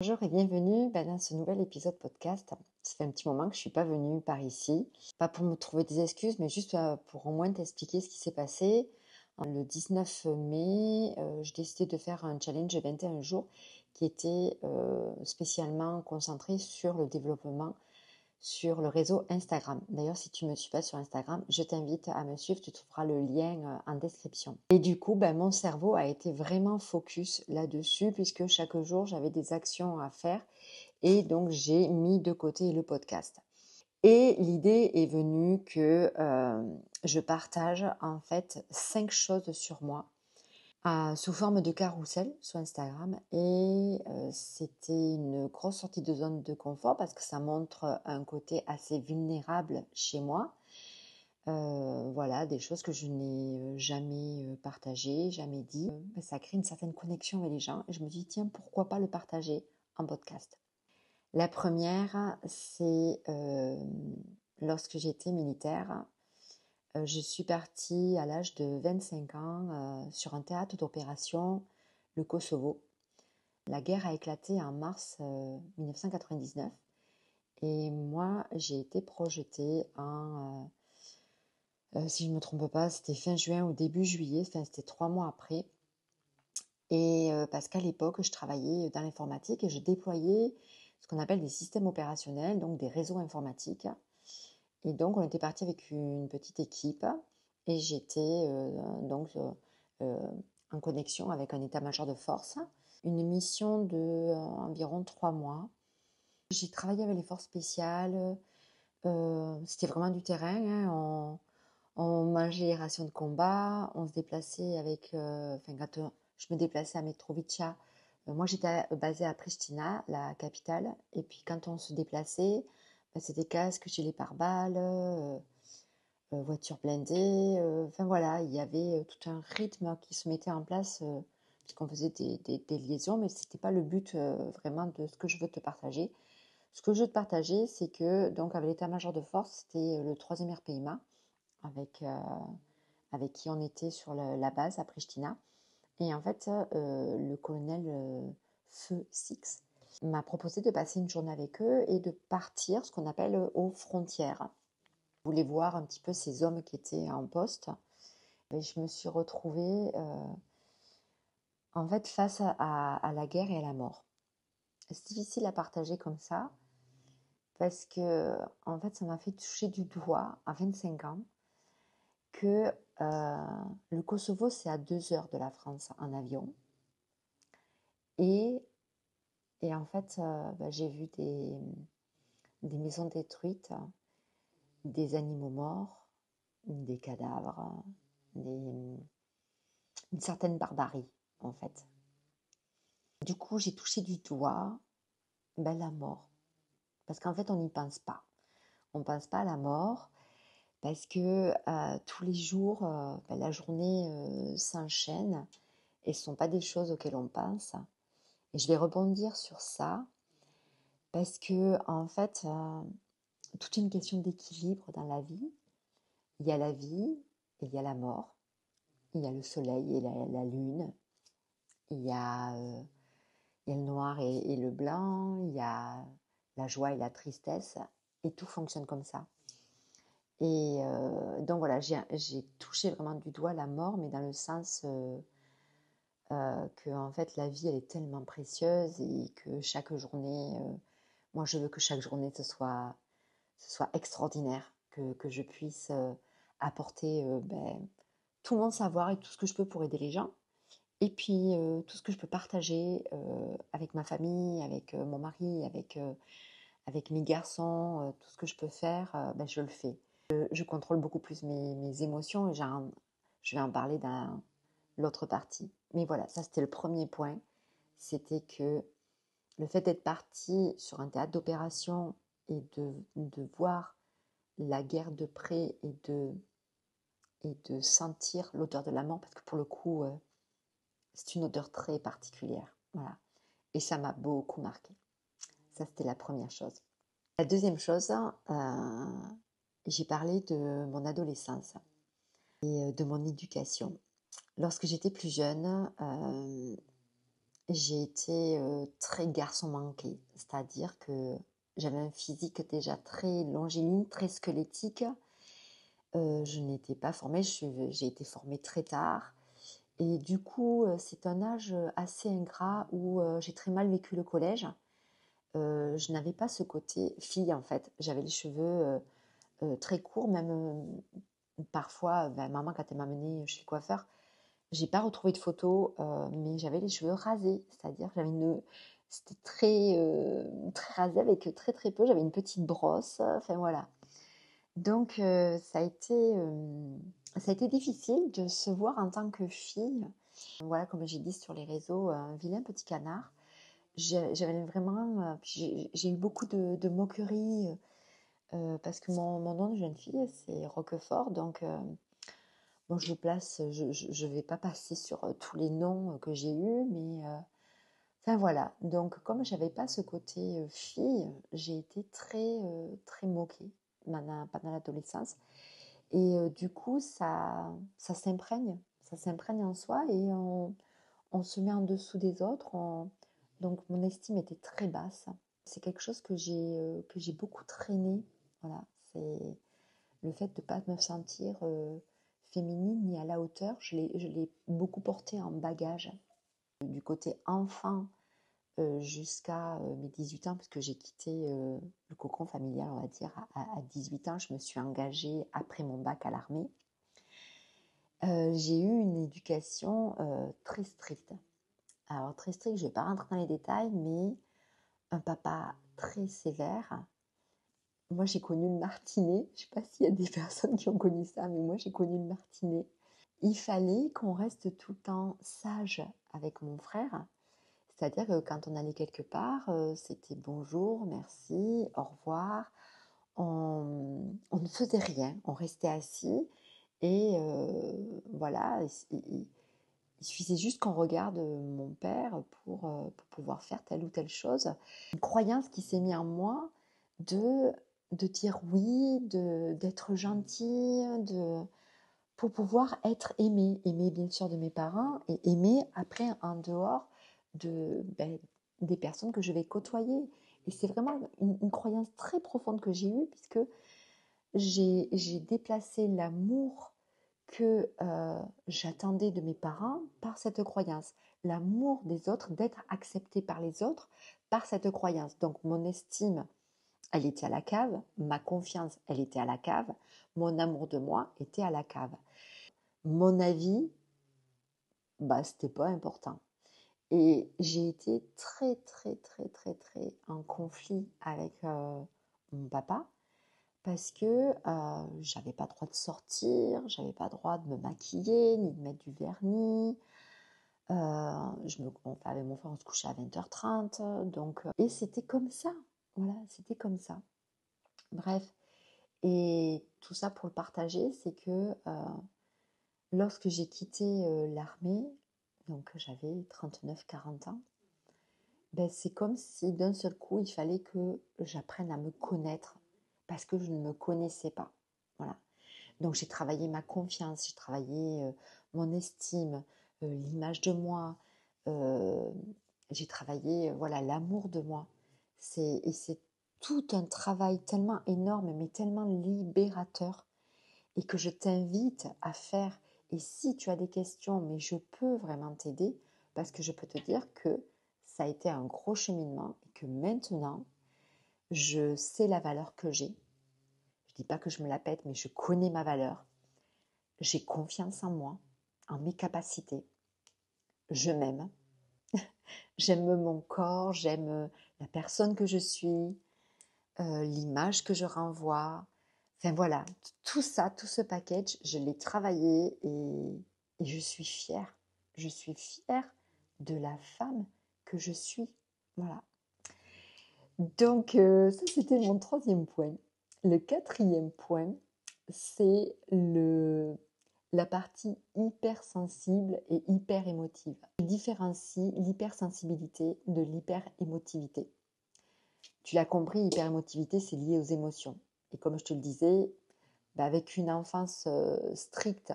Bonjour et bienvenue dans ce nouvel épisode podcast. Ça fait un petit moment que je ne suis pas venue par ici. Pas pour me trouver des excuses, mais juste pour au moins t'expliquer ce qui s'est passé. Le 19 mai, j'ai décidé de faire un challenge de 21 jours qui était spécialement concentré sur le développement sur le réseau Instagram. D'ailleurs, si tu ne me suis pas sur Instagram, je t'invite à me suivre, tu trouveras le lien en description. Et du coup, mon cerveau a été vraiment focus là-dessus puisque chaque jour, j'avais des actions à faire et donc j'ai mis de côté le podcast. Et l'idée est venue que je partage en fait 5 choses sur moi sous forme de carrousel sur Instagram et c'était une grosse sortie de zone de confort parce que ça montre un côté assez vulnérable chez moi. Voilà, des choses que je n'ai jamais partagées, jamais dit. Ça crée une certaine connexion avec les gens et je me dis tiens, pourquoi pas le partager en podcast. La première, c'est lorsque j'étais militaire. Je suis partie à l'âge de 25 ans sur un théâtre d'opération, le Kosovo. La guerre a éclaté en mars 1999 et moi j'ai été projetée si je ne me trompe pas, c'était fin juin ou début juillet, enfin, c'était 3 mois après. Et parce qu'à l'époque, je travaillais dans l'informatique et je déployais ce qu'on appelle des systèmes opérationnels, donc des réseaux informatiques. Et donc, on était parti avec une petite équipe et j'étais euh, en connexion avec un état-major de force. Une mission de environ 3 mois. J'ai travaillé avec les forces spéciales. C'était vraiment du terrain, hein. On mangeait les rations de combat. On se déplaçait avec... quand je me déplaçais à Mitrovica, moi j'étais basée à Pristina, la capitale. Et puis quand on se déplaçait, c'était casque, gilet pare-balles, voiture blindée. Enfin voilà, il y avait tout un rythme qui se mettait en place puisqu'on faisait des liaisons, mais ce n'était pas le but vraiment de ce que je veux te partager. Ce que je veux te partager, c'est que donc avec l'état-major de force, c'était le 3e RPIMA avec qui on était sur la base à Pristina. Et en fait, le colonel Feu Six m'a proposé de passer une journée avec eux et de partir, ce qu'on appelle aux frontières. Je voulais voir un petit peu ces hommes qui étaient en poste. Et je me suis retrouvée en fait face à la guerre et à la mort. C'est difficile à partager comme ça parce que en fait, ça m'a fait toucher du doigt à 25 ans que le Kosovo, c'est à 2 heures de la France en avion. Et, et en fait, j'ai vu des maisons détruites, des animaux morts, des cadavres, une certaine barbarie, en fait. Du coup, j'ai touché du doigt la mort. Parce qu'en fait, on n'y pense pas. On ne pense pas à la mort parce que tous les jours, la journée s'enchaîne et ce ne sont pas des choses auxquelles on pense. Et je vais rebondir sur ça parce que, en fait, toute une question d'équilibre dans la vie. Il y a la vie et il y a la mort. Il y a le soleil et la lune. Il y a, il y a le noir et le blanc. Il y a la joie et la tristesse. Et tout fonctionne comme ça. Et donc voilà, j'ai touché vraiment du doigt la mort, mais dans le sens que en fait la vie elle est tellement précieuse et que chaque journée, moi je veux que chaque journée ce soit extraordinaire, que je puisse apporter tout mon savoir et tout ce que je peux pour aider les gens. Et puis tout ce que je peux partager avec ma famille, avec mon mari, avec mes garçons, tout ce que je peux faire, je le fais. Je contrôle beaucoup plus mes émotions et je vais en parler dans l'autre partie. Mais voilà, ça c'était le premier point. C'était que le fait d'être parti sur un théâtre d'opération et de voir la guerre de près et de sentir l'odeur de la mort, parce que pour le coup, c'est une odeur très particulière. Voilà. Et ça m'a beaucoup marqué. Ça, c'était la première chose. La deuxième chose, j'ai parlé de mon adolescence et de mon éducation. Lorsque j'étais plus jeune, j'ai été très garçon manqué, c'est-à-dire que j'avais un physique déjà très longiligne, très squelettique. Je n'étais pas formée, j'ai été formée très tard. Et du coup, c'est un âge assez ingrat où j'ai très mal vécu le collège. Je n'avais pas ce côté fille en fait. J'avais les cheveux très courts, même parfois, maman quand elle m'a menée chez le coiffeur, j'ai pas retrouvé de photos, mais j'avais les cheveux rasés, c'est-à-dire c'était très rasé avec très très peu. J'avais une petite brosse, enfin voilà. Donc ça a été difficile de se voir en tant que fille. Voilà, comme j'ai dit sur les réseaux, un vilain petit canard. J'avais vraiment, j'ai eu beaucoup de moqueries parce que mon nom de jeune fille, c'est Roquefort. Donc, bon, je vais pas passer sur tous les noms que j'ai eus, mais enfin voilà. Donc, comme j'avais pas ce côté fille, j'ai été très moquée pendant l'adolescence. Et du coup, ça s'imprègne en soi et on se met en dessous des autres. Donc, mon estime était très basse. C'est quelque chose que j'ai beaucoup traîné. Voilà, c'est le fait de ne pas me sentir féminine ni à la hauteur. Je l'ai beaucoup porté en bagage. Du côté enfant jusqu'à mes 18 ans, puisque j'ai quitté le cocon familial, on va dire, à 18 ans. Je me suis engagée après mon bac à l'armée. J'ai eu une éducation très stricte. Alors, très stricte, je ne vais pas rentrer dans les détails, mais un papa très sévère. Moi, j'ai connu le martinet. Je ne sais pas s'il y a des personnes qui ont connu ça, mais moi, j'ai connu le martinet. Il fallait qu'on reste tout le temps sage avec mon frère. C'est-à-dire que quand on allait quelque part, c'était bonjour, merci, au revoir. On ne faisait rien, on restait assis et voilà, il suffisait juste qu'on regarde mon père pour pouvoir faire telle ou telle chose. Une croyance qui s'est mise en moi de, de dire oui, d'être gentil, pour pouvoir être aimée. Aimée bien sûr de mes parents et aimée après en dehors des personnes que je vais côtoyer. Et c'est vraiment une croyance très profonde que j'ai eue puisque j'ai déplacé l'amour que j'attendais de mes parents par cette croyance. L'amour des autres, d'être accepté par les autres par cette croyance. Donc mon estime, elle était à la cave, ma confiance, elle était à la cave, mon amour de moi était à la cave. Mon avis, bah, c'était pas important. Et j'ai été très en conflit avec mon papa parce que j'avais pas droit de sortir, j'avais pas droit de me maquiller, ni de mettre du vernis. Enfin, avec mon frère, on se couchait à 20h30. Donc, et c'était comme ça. Voilà, c'était comme ça. Bref. Et tout ça pour le partager, c'est que lorsque j'ai quitté l'armée, donc j'avais 39-40 ans, ben, c'est comme si d'un seul coup, il fallait que j'apprenne à me connaître parce que je ne me connaissais pas. Voilà. Donc j'ai travaillé ma confiance, j'ai travaillé mon estime, l'image de moi, euh, j'ai travaillé voilà l'amour de moi. Et c'est tout un travail tellement énorme mais tellement libérateur et que je t'invite à faire. Et si tu as des questions, mais je peux vraiment t'aider parce que je peux te dire que ça a été un gros cheminement et que maintenant, je sais la valeur que j'ai. Je ne dis pas que je me la pète, mais je connais ma valeur. J'ai confiance en moi, en mes capacités. Je m'aime. J'aime mon corps, j'aime la personne que je suis, l'image que je renvoie. Enfin voilà, tout ça, tout ce package, je l'ai travaillé et je suis fière. Je suis fière de la femme que je suis. Voilà. Donc ça, c'était mon troisième point. Le quatrième point, c'est la partie hypersensible et hyper émotive. Je différencie l'hypersensibilité de l'hyperémotivité. Tu l'as compris, l'hyperémotivité, c'est lié aux émotions. Et comme je te le disais, avec une enfance stricte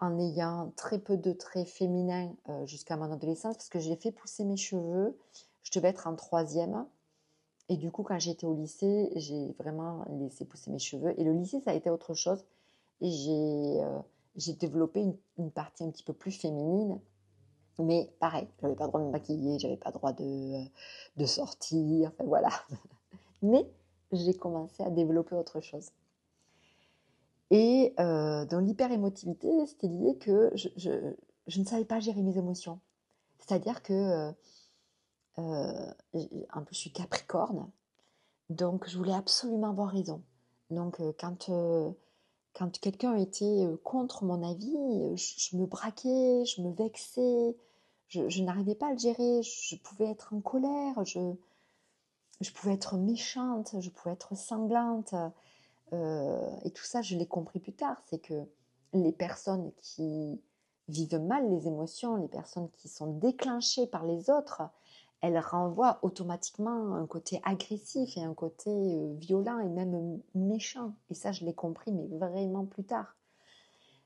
en ayant très peu de traits féminins jusqu'à mon adolescence, parce que j'ai fait pousser mes cheveux. Je devais être en troisième. Et du coup, quand j'étais au lycée, j'ai vraiment laissé pousser mes cheveux. Et le lycée, ça a été autre chose. Et j'ai développé une partie un petit peu plus féminine. Mais pareil, je n'avais pas le droit de me maquiller, je n'avais pas le droit de sortir, enfin voilà. Mais j'ai commencé à développer autre chose. Et dans l'hyper-émotivité, c'était lié que je ne savais pas gérer mes émotions. C'est-à-dire que, en plus, je suis capricorne, donc je voulais absolument avoir raison. Donc quand quelqu'un était contre mon avis, je me braquais, je me vexais, je n'arrivais pas à le gérer, je pouvais être en colère, je pouvais être méchante, je pouvais être sanglante. Et tout ça, je l'ai compris plus tard, c'est que les personnes qui vivent mal les émotions, les personnes qui sont déclenchées par les autres, elles renvoient automatiquement un côté agressif et un côté violent et même méchant. Et ça, je l'ai compris, mais vraiment plus tard.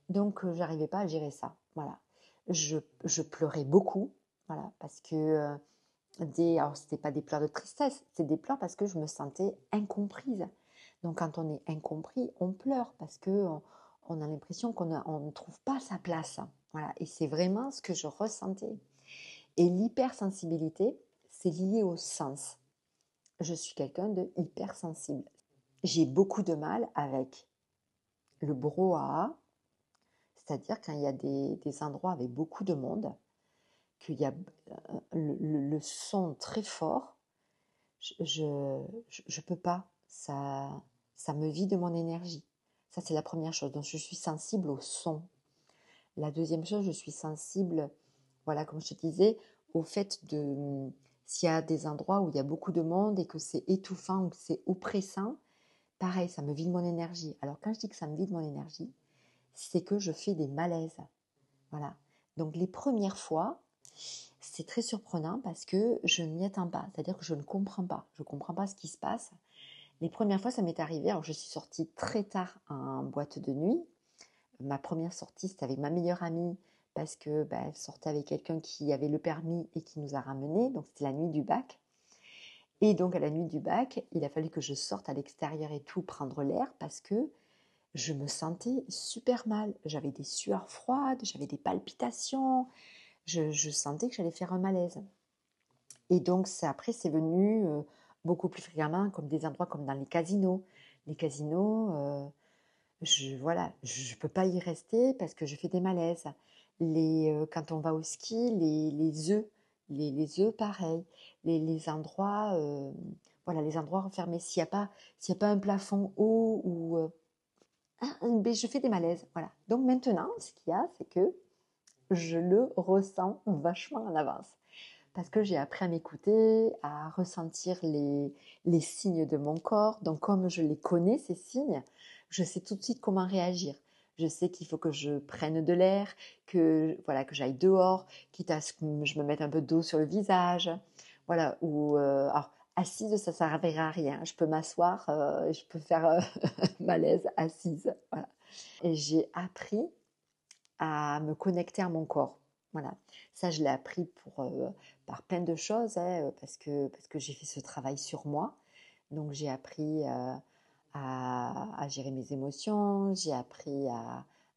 Donc, j'arrivais pas à gérer ça. Voilà. Je pleurais beaucoup, voilà, parce que alors c'était pas des pleurs de tristesse, c'était des pleurs parce que je me sentais incomprise. Donc, quand on est incompris, on pleure parce que on a l'impression qu'on ne trouve pas sa place. Voilà. Et c'est vraiment ce que je ressentais. Et l'hypersensibilité, c'est lié au sens. Je suis quelqu'un de hypersensible. J'ai beaucoup de mal avec le brouhaha, c'est-à-dire quand il y a des endroits avec beaucoup de monde, qu'il y a le son très fort, je peux pas. Ça me vide mon énergie. Ça, c'est la première chose. Donc, je suis sensible au son. La deuxième chose, je suis sensible, voilà, comme je te disais, au fait de s'il y a des endroits où il y a beaucoup de monde et que c'est étouffant ou que c'est oppressant, pareil, ça me vide mon énergie. Alors, quand je dis que ça me vide mon énergie, c'est que je fais des malaises. Voilà. Donc, les premières fois, c'est très surprenant parce que je ne m'y attends pas. C'est-à-dire que je ne comprends pas. Je ne comprends pas ce qui se passe. Les premières fois, ça m'est arrivé. Alors, je suis sortie très tard en boîte de nuit. Ma première sortie, c'était avec ma meilleure amie parce que elle sortait avec quelqu'un qui avait le permis et qui nous a ramenés. Donc, c'était la nuit du bac. Et donc, à la nuit du bac, il a fallu que je sorte à l'extérieur et tout, prendre l'air parce que je me sentais super mal. J'avais des sueurs froides, j'avais des palpitations. Je sentais que j'allais faire un malaise. Et donc, après, c'est venu beaucoup plus fréquemment comme des endroits comme dans les casinos. Les casinos, voilà, je ne peux pas y rester parce que je fais des malaises. Quand on va au ski, les œufs, pareil. Les endroits, voilà, les endroits refermés. S'il y a pas un plafond haut ou je fais des malaises. Voilà. Donc maintenant, ce qu'il y a, c'est que je le ressens vachement en avance parce que j'ai appris à m'écouter, à ressentir les signes de mon corps. Donc, comme je les connais, ces signes, je sais tout de suite comment réagir. Je sais qu'il faut que je prenne de l'air, que j'aille dehors, quitte à ce que je me mette un peu d'eau sur le visage. Voilà, ou alors, assise, ça ne servira à rien. Je peux m'asseoir, je peux faire malaise assise. Voilà. Et j'ai appris à me connecter à mon corps. Voilà, ça je l'ai appris par plein de choses, hein, parce que j'ai fait ce travail sur moi. Donc j'ai appris à gérer mes émotions, j'ai appris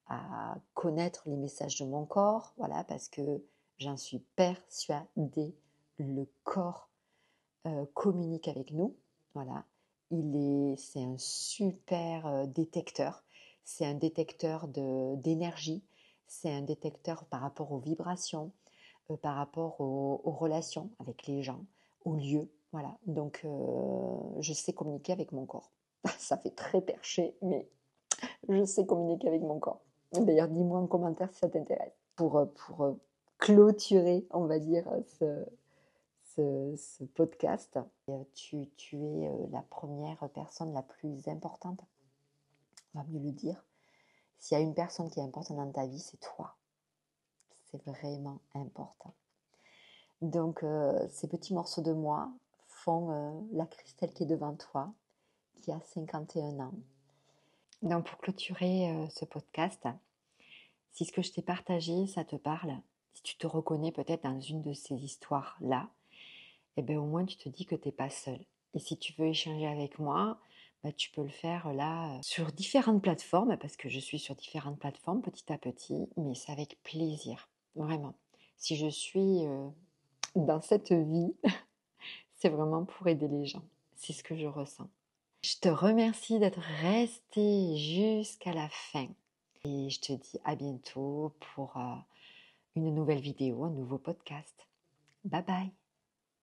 à connaître les messages de mon corps, voilà, parce que j'en suis persuadée, le corps communique avec nous, voilà. C'est un super détecteur, c'est un détecteur d'énergie, c'est un détecteur par rapport aux vibrations, par rapport aux relations avec les gens, aux lieux, voilà. Donc, je sais communiquer avec mon corps. Ça fait très perché, mais je sais communiquer avec mon corps. D'ailleurs, dis-moi en commentaire si ça t'intéresse. Pour clôturer, on va dire, ce podcast. Tu es la première personne la plus importante, on va mieux le dire. S'il y a une personne qui est importante dans ta vie, c'est toi. C'est vraiment important. Donc, ces petits morceaux de moi font la Christelle qui est devant toi, qui a 51 ans. Donc, pour clôturer ce podcast, Si ce que je t'ai partagé, ça te parle, si tu te reconnais peut-être dans une de ces histoires-là, eh bien au moins tu te dis que tu n'es pas seule. Et si tu veux échanger avec moi, tu peux le faire là sur différentes plateformes, parce que je suis sur différentes plateformes petit à petit, mais c'est avec plaisir, vraiment. Si je suis dans cette vie, c'est vraiment pour aider les gens. C'est ce que je ressens. Je te remercie d'être resté jusqu'à la fin. Et je te dis à bientôt pour une nouvelle vidéo, un nouveau podcast. Bye bye.